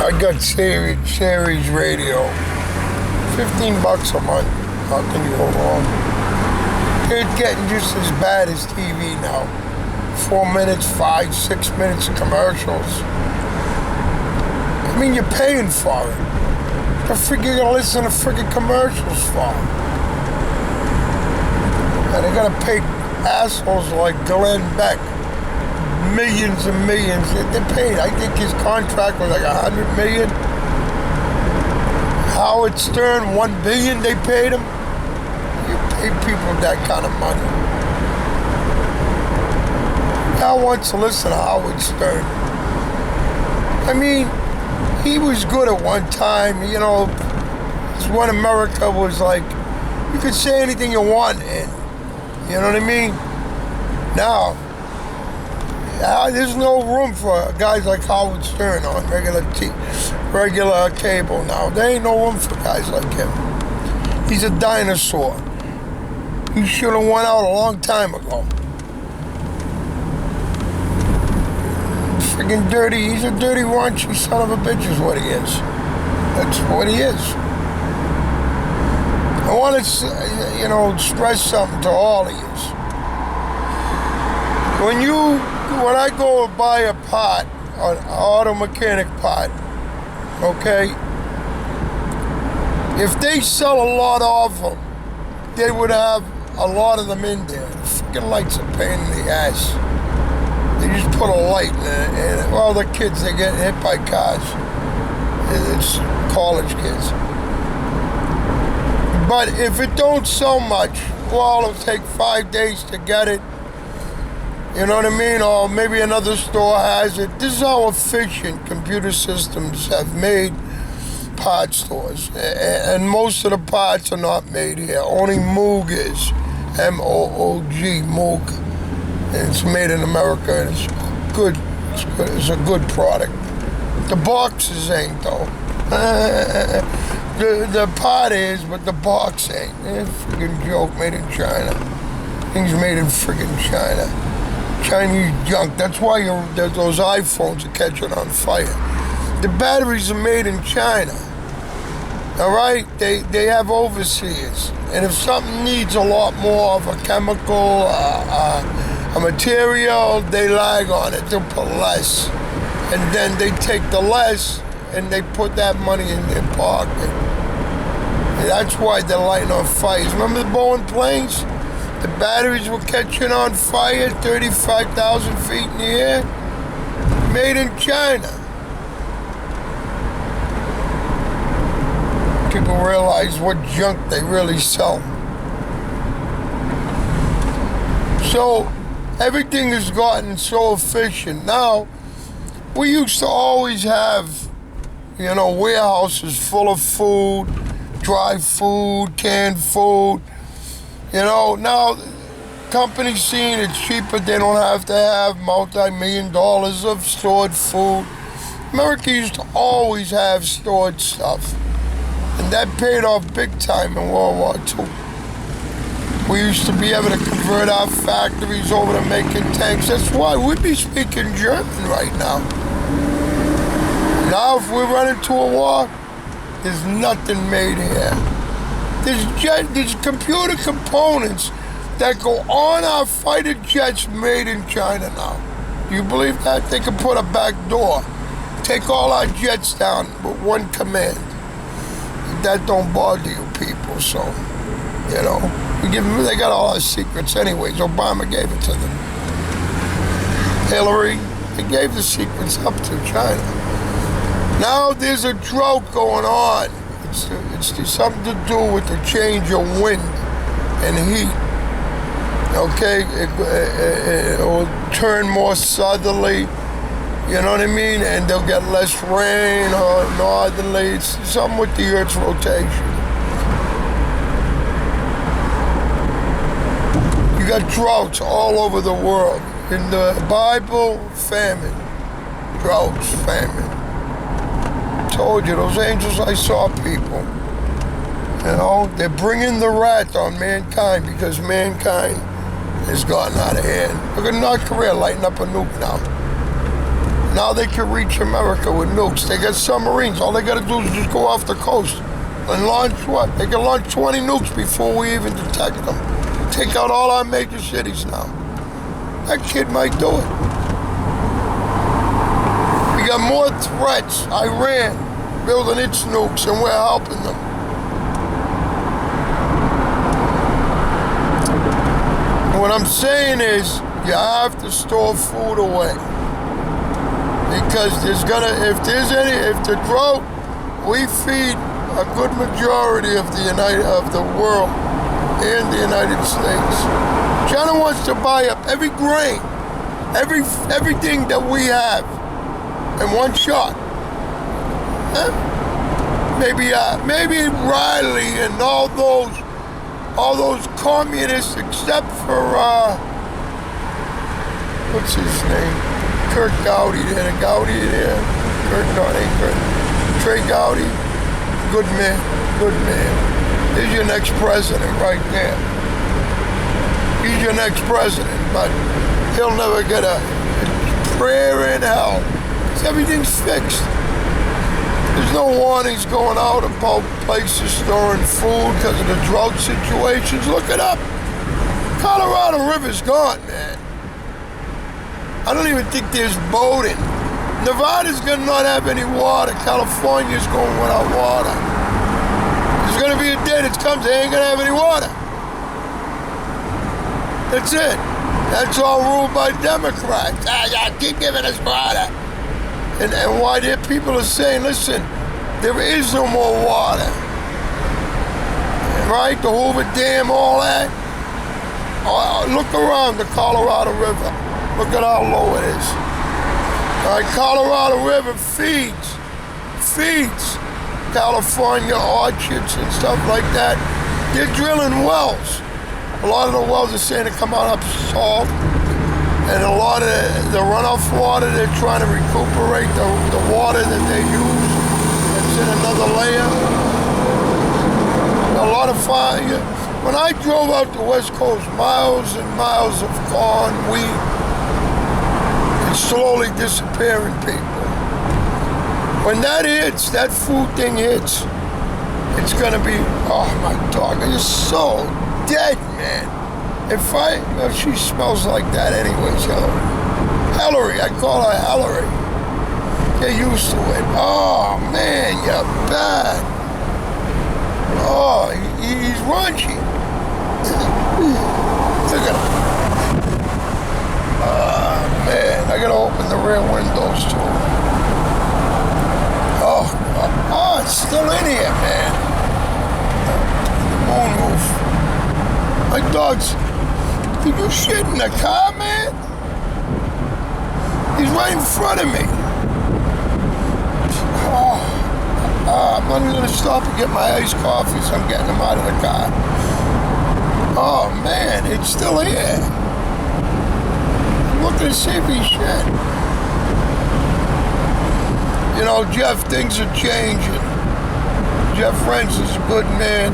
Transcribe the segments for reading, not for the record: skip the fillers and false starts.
I got series radio. $15 a month. How can you go wrong? It's getting just as bad as TV now. 4 minutes, 5, 6 minutes of commercials. I mean, you're paying for it. The frick you gonna listen to friggin' commercials for? And they gotta pay assholes like Glenn Beck millions and millions. They're paid. I think his contract was like $100 million. Howard Stern, $1 billion they paid him. You pay people that kind of money. I want to listen to Howard Stern. I mean, he was good at one time, you know. It's when America was like, you could say anything you want, and you know what I mean? Now, there's no room for guys like Howard Stern on regular cable now. There ain't no room for guys like him. He's a dinosaur. He should have went out a long time ago. Friggin' dirty. He's a dirty, raunchy son of a bitch is what he is. That's what he is. I want to, stress something to all of you. When I go and buy a part, an auto mechanic part, okay, if they sell a lot of them, they would have a lot of them in there. The freaking lights are a pain in the ass. They just put a light in it, and all the kids, they get hit by cars. It's college kids. But if it don't sell much, well, it'll take 5 days to get it. You know what I mean? Or maybe another store has it. This is how efficient computer systems have made part stores. And most of the parts are not made here. Only Moog is. M-O-O-G, Moog. And it's made in America, and it's good. It's good. It's a good product. The boxes ain't, though. The part is, but the box ain't. It's a freaking joke, made in China. Things made in freaking China. Chinese junk. That's why those iPhones are catching on fire. The batteries are made in China. All right? They have overseers. And if something needs a lot more of a chemical, a material, they lag on it. They'll put less. And then they take the less and they put that money in their pocket. And that's why they're lighting on fires. Remember the Boeing planes? The batteries were catching on fire 35,000 feet in the air. Made in China. People realize what junk they really sell. So everything has gotten so efficient. Now, we used to always have, warehouses full of food, dry food, canned food. Now companies seeing it's cheaper, they don't have to have multi-million dollars of stored food. America used to always have stored stuff. And that paid off big time in World War II. We used to be able to convert our factories over to making tanks. That's why we'd be speaking German right now. Now if we run into a war, there's nothing made here. There's computer components that go on our fighter jets made in China now. Do you believe that? They can put a back door, take all our jets down with one command. That don't bother you people, so, they got all our secrets anyways. Obama gave it to them. Hillary, they gave the secrets up to China. Now there's a drought going on. It's something to do with the change of wind and heat. Okay, it will turn more southerly, you know what I mean? And they'll get less rain or northerly. It's something with the Earth's rotation. You got droughts all over the world. In the Bible, famine. Droughts, famine. Told you, those angels I saw people. They're bringing the wrath on mankind because mankind has gotten out of hand. Look at North Korea lighting up a nuke now. Now they can reach America with nukes. They got submarines. All they got to do is just go off the coast and launch what? They can launch 20 nukes before we even detect them. Take out all our major cities now. That kid might do it. We got more threats. Iran building its nukes, and we're helping them. What I'm saying is, you have to store food away. Because if the drought, we feed a good majority of the world and the United States. China wants to buy up every grain, everything that we have in one shot. Maybe Riley and all those communists, except for what's his name? Kurt Gowdy there. Trey Gowdy. Good man. He's your next president right there. He's your next president, but he'll never get a prayer in hell. Because everything's fixed. There's no warnings going out about places storing food because of the drought situations. Look it up. Colorado River's gone, man. I don't even think there's boating. Nevada's gonna not have any water. California's going without water. There's gonna be a day that comes, they ain't gonna have any water. That's it. That's all ruled by Democrats. Keep giving us water. And why their people are saying, listen, there is no more water. Right? The Hoover Dam, all that. Look around the Colorado River. Look at how low it is. All right, Colorado River feeds California orchards and stuff like that. They're drilling wells. A lot of the wells are saying to come out up salt. And a lot of the runoff water, they're trying to recuperate the water that they use. It's in another layer. A lot of fire. When I drove out the West Coast, miles and miles of corn, wheat, it's slowly disappearing, people. When that hits, that food thing hits, it's gonna be, oh my dog, it's so dead, man. Well, she smells like that anyways, Hillary, I call her Hillary. Get used to it. Oh, man, you're bad. Oh, he's raunchy. Look at him. Oh, man, I gotta open the rear windows, too. Oh, it's still in here, man. The moonroof. My dog's... Did you shit in the car, man? He's right in front of me. I'm not going to stop and get my iced coffee, so I'm getting him out of the car. Oh, man, it's still here. I'm looking to see if he's shit. You know, Jeff, things are changing. Jeff Renz is a good man.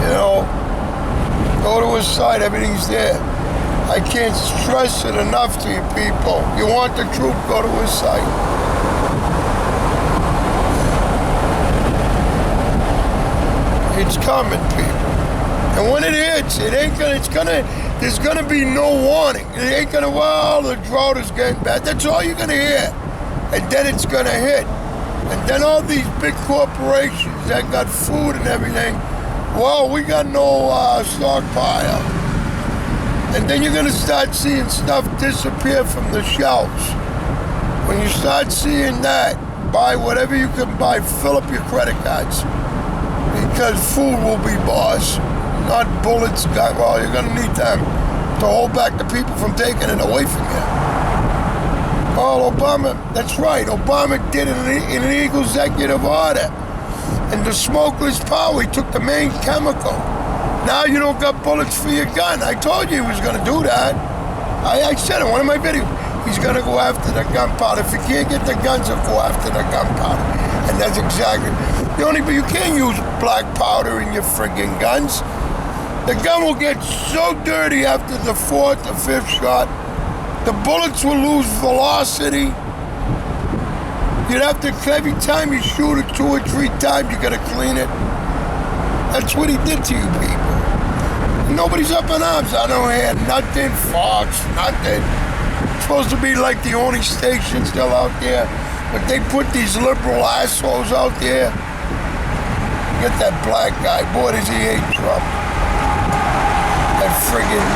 You know, go to his site, everything's there. I can't stress it enough to you people. You want the truth, go to his site. It's coming, people. And when it hits, there's gonna be no warning. It ain't gonna, well, the drought is getting bad. That's all you're gonna hear. And then it's gonna hit. And then all these big corporations that got food and everything, well, we got no stockpile. And then you're gonna start seeing stuff disappear from the shelves. When you start seeing that, buy whatever you can buy, fill up your credit cards. Because food will be boss, not bullets. Well, you're gonna need them to hold back the people from taking it away from you. Oh, Obama, that's right. Obama did an illegal executive order. And the smokeless power, he took the main chemical. Now you don't got bullets for your gun. I told you he was going to do that. I said in one of my videos, he's going to go after the gunpowder. If you can't get the guns, he'll go after the gunpowder. And that's exactly, you can't use black powder in your friggin' guns. The gun will get so dirty after the 4th or 5th shot. The bullets will lose velocity. You'd have to, every time you shoot it 2 or 3 times, you gotta clean it. That's what he did to you people. Nobody's up in arms. I don't hear nothing, Fox, nothing. It's supposed to be like the only station still out there. But they put these liberal assholes out there. Get that black guy. Boy, does he hate Trump. That friggin'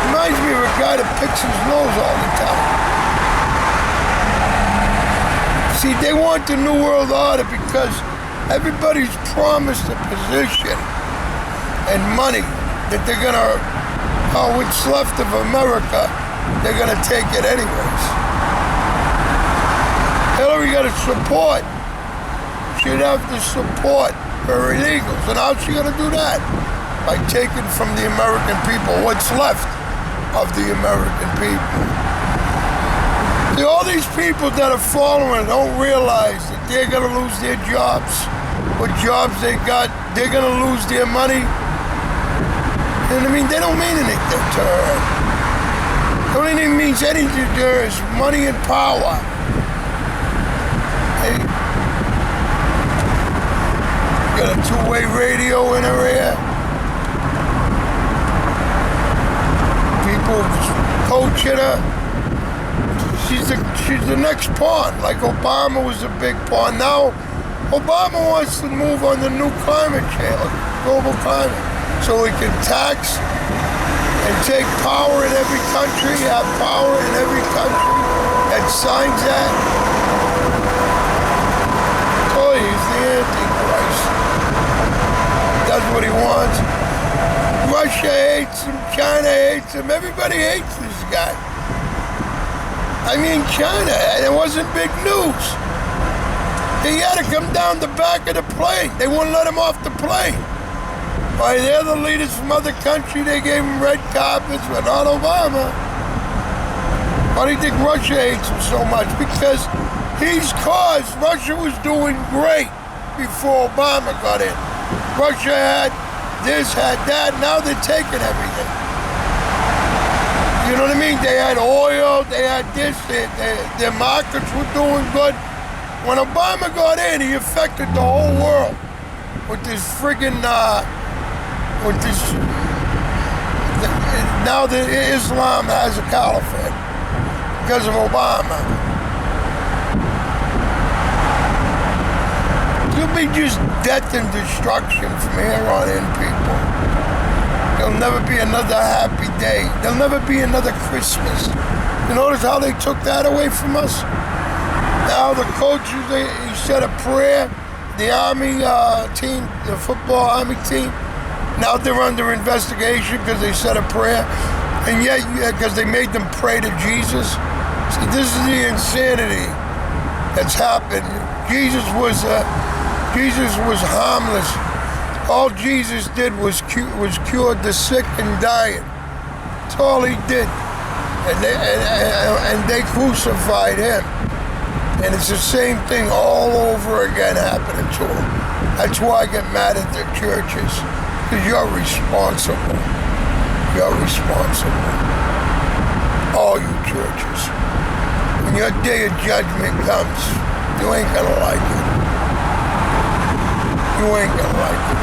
reminds me of a guy that picks his nose all the time. See, they want the New World Order because everybody's promised a position and money that they're gonna, what's left of America, they're gonna take it anyways. Hillary got to support. She'd have to support her illegals. And how's she gonna do that? By taking from the American people what's left of the American people. See, all these people that are following don't realize that they're gonna lose their jobs. What jobs they got, they're gonna lose their money. And I mean, they don't mean anything to her. The only thing means anything to her is money and power. Hey, got a 2-way radio in her ear. People coaching her. She's the next pawn. Like Obama was a big pawn. Now, Obama wants to move on the new climate change, global climate. So we can tax and take power in every country, have power in every country that signs that. Oh, he's the Antichrist. That's what he wants. Russia hates him, China hates him, everybody hates this guy. I mean, China, and it wasn't big news. He had to come down the back of the plane. They wouldn't let him off the plane. Why, they're the leaders from other countries. They gave him red carpets, but not Obama. Why do you think Russia hates him so much? Because he's caused, Russia was doing great before Obama got in. Russia had this, had that, now they're taking everything. You know what I mean? They had oil, they had this, their markets were doing good. When Obama got in, he affected the whole world with this friggin', with this, now the Islam has a caliphate because of Obama. It'll be just death and destruction from here on in, people. There'll never be another happy day. There'll never be another Christmas. You notice how they took that away from us? Now the coaches, he said a prayer. The Army team, the football Army team, now they're under investigation because they said a prayer. And yet, because they made them pray to Jesus. See, this is the insanity that's happened. Jesus was harmless. All Jesus did was cured the sick and dying. That's all he did. And they crucified him. And it's the same thing all over again happening to him. That's why I get mad at the churches. Because you're responsible. You're responsible. All you churches. When your day of judgment comes, you ain't gonna like it. You ain't gonna like it.